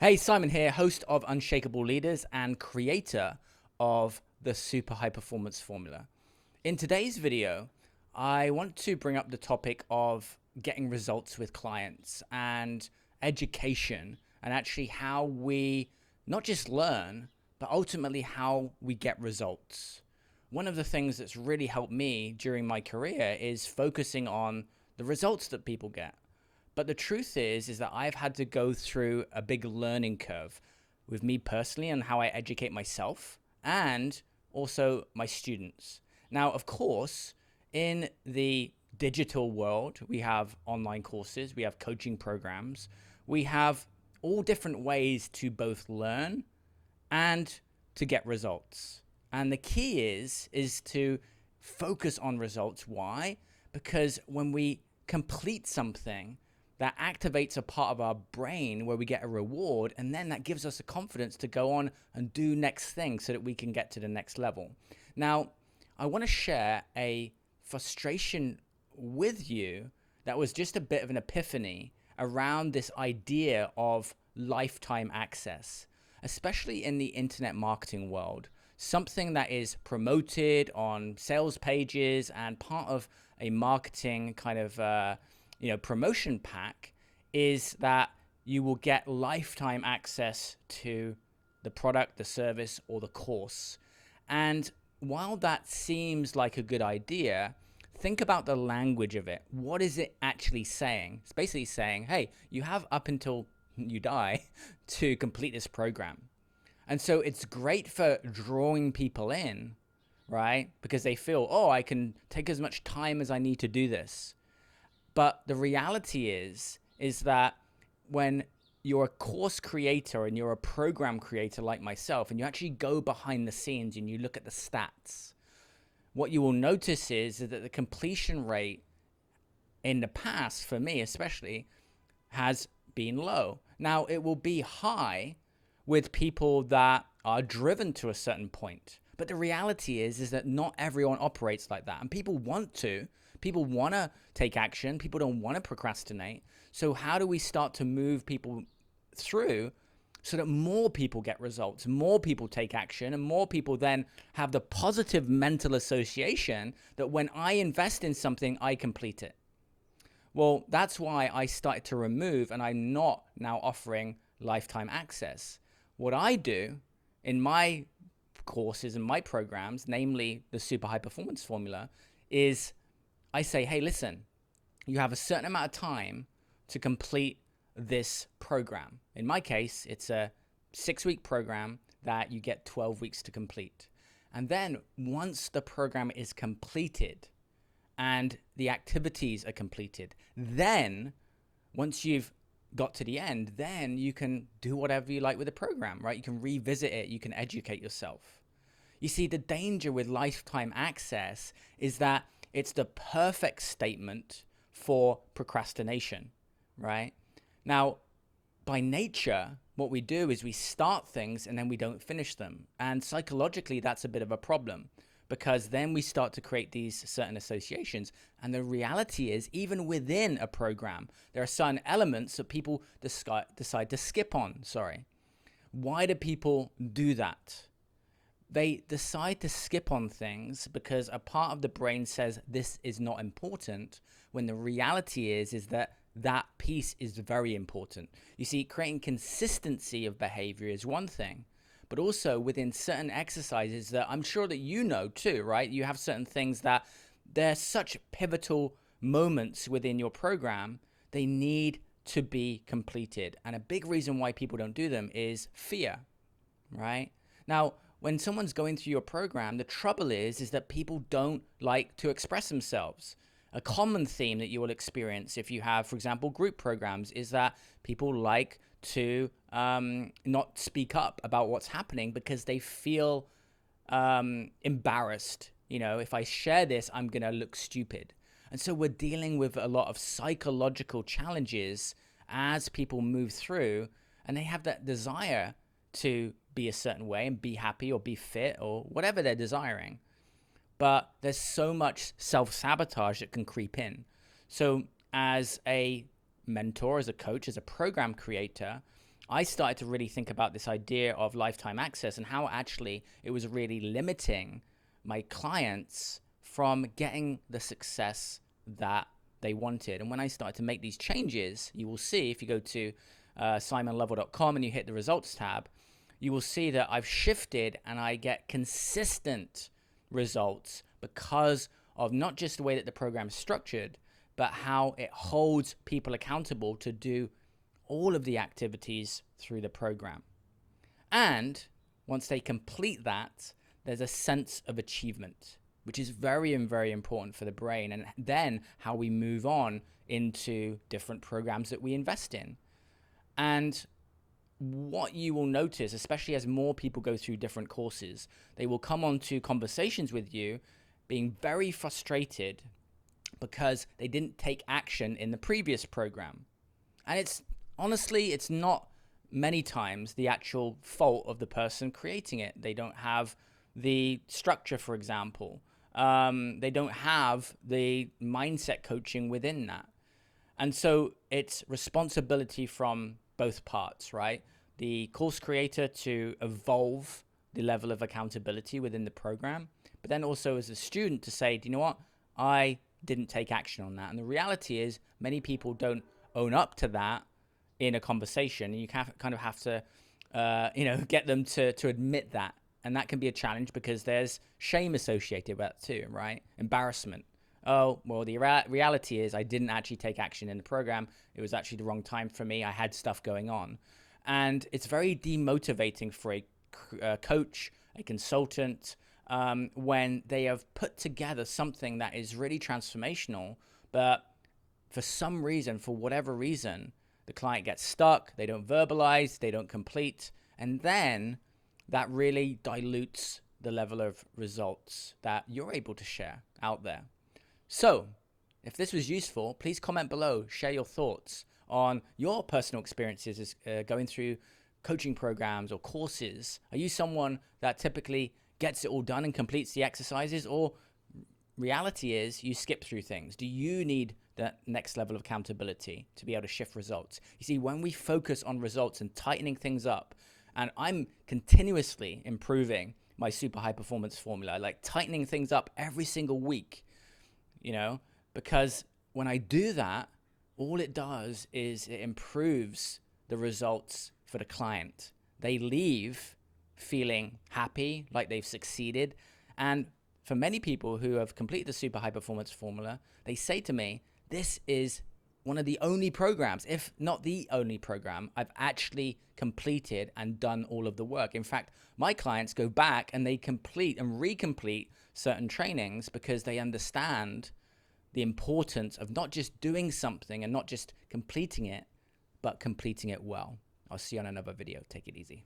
Hey, Simon here, host of Unshakable Leaders and creator of the Super High Performance Formula. In today's video, I want to bring up the topic of getting results with clients and education, and actually how we not just learn, but ultimately how we get results. One of the things that's really helped me during my career is focusing on the results that people get. But the truth is that I've had to go through a big learning curve with me personally and how I educate myself and also my students. Now, of course, in the digital world, we have online courses, we have coaching programs, we have all different ways to both learn and to get results. And the key is to focus on results. Why? Because when we complete something, that activates a part of our brain where we get a reward, and then that gives us the confidence to go on and do next things so that we can get to the next level. Now, I want to share a frustration with you that was just a bit of an epiphany around this idea of lifetime access, especially in the internet marketing world. Something that is promoted on sales pages and part of a marketing kind of promotion pack is that you will get lifetime access to the product, the service, or the course. And while that seems like a good idea, think about the language of it. What is it actually saying? It's basically saying, hey, you have up until you die to complete this program. And so it's great for drawing people in, right? Because they feel, oh, I can take as much time as I need to do this. But the reality is that when you're a course creator and you're a program creator like myself, and you actually go behind the scenes and you look at the stats, what you will notice is that the completion rate in the past, for me especially, has been low. Now, it will be high with people that are driven to a certain point. But the reality is that not everyone operates like that. And people want to. People want to take action. People don't want to procrastinate. So how do we start to move people through so that more people get results, more people take action, and more people then have the positive mental association that when I invest in something, I complete it? Well, that's why I started to remove, and I'm not now offering lifetime access. What I do in my courses and my programs, namely the Super High Performance Formula, is I say, hey, listen, you have a certain amount of time to complete this program. In my case, it's a 6-week program that you get 12 weeks to complete. And then once the program is completed and the activities are completed, then once you've got to the end, then you can do whatever you like with the program, right? You can revisit it, you can educate yourself. You see, the danger with lifetime access is that it's the perfect statement for procrastination, right? Now, by nature, what we do is we start things and then we don't finish them. And psychologically, that's a bit of a problem, because then we start to create these certain associations. And the reality is, even within a program, there are certain elements that people decide to skip on. Why do people do that? They decide to skip on things because a part of the brain says this is not important, when the reality is that that piece is very important. You see, creating consistency of behavior is one thing, but also within certain exercises that I'm sure that you know too, right? You have certain things that they're such pivotal moments within your program, they need to be completed. And a big reason why people don't do them is fear, right? Now, when someone's going through your program, the trouble is that people don't like to express themselves. A common theme that you will experience if you have, for example, group programs, is that people like to not speak up about what's happening because they feel embarrassed. You know, if I share this, I'm going to look stupid. And so we're dealing with a lot of psychological challenges as people move through, and they have that desire to be a certain way and be happy or be fit or whatever they're desiring. But there's so much self-sabotage that can creep in. So as a mentor, as a coach, as a program creator, I started to really think about this idea of lifetime access and how actually it was really limiting my clients from getting the success that they wanted. And when I started to make these changes, you will see if you go to simonlevel.com and you hit the results tab, you will see that I've shifted and I get consistent results because of not just the way that the program is structured, but how it holds people accountable to do all of the activities through the program. And once they complete that, there's a sense of achievement, which is very, very important for the brain. And then how we move on into different programs that we invest in. And what you will notice, especially as more people go through different courses, they will come on to conversations with you being very frustrated because they didn't take action in the previous program. And it's honestly, it's not many times the actual fault of the person creating it. They don't have the structure, for example. They don't have the mindset coaching within that. And so it's responsibility from both parts, right? The course creator to evolve the level of accountability within the program, but then also as a student to say, do you know what? I didn't take action on that. And the reality is many people don't own up to that in a conversation. And you kind of have to, get them to admit that. And that can be a challenge because there's shame associated with that too, right? Embarrassment. Oh, well, the reality is I didn't actually take action in the program. It was actually the wrong time for me. I had stuff going on. And it's very demotivating for a coach, a consultant, when they have put together something that is really transformational, but for some reason, for whatever reason, the client gets stuck, they don't verbalize, they don't complete, and then that really dilutes the level of results that you're able to share out there. So, if this was useful, please comment below, share your thoughts on your personal experiences going through coaching programs or courses. Are you someone that typically gets it all done and completes the exercises, or reality is you skip through things? Do you need that next level of accountability to be able to shift results? You see, when we focus on results and tightening things up, and I'm continuously improving my super high performance formula, like tightening things up every single week, because when I do that, all it does is it improves the results for the client. They leave feeling happy, like they've succeeded. And for many people who have completed the super high performance formula, they say to me, this is one of the only programs, if not the only program, I've actually completed and done all of the work. In fact, my clients go back and they complete and recomplete certain trainings because they understand the importance of not just doing something and not just completing it, but completing it well. I'll see you on another video. Take it easy.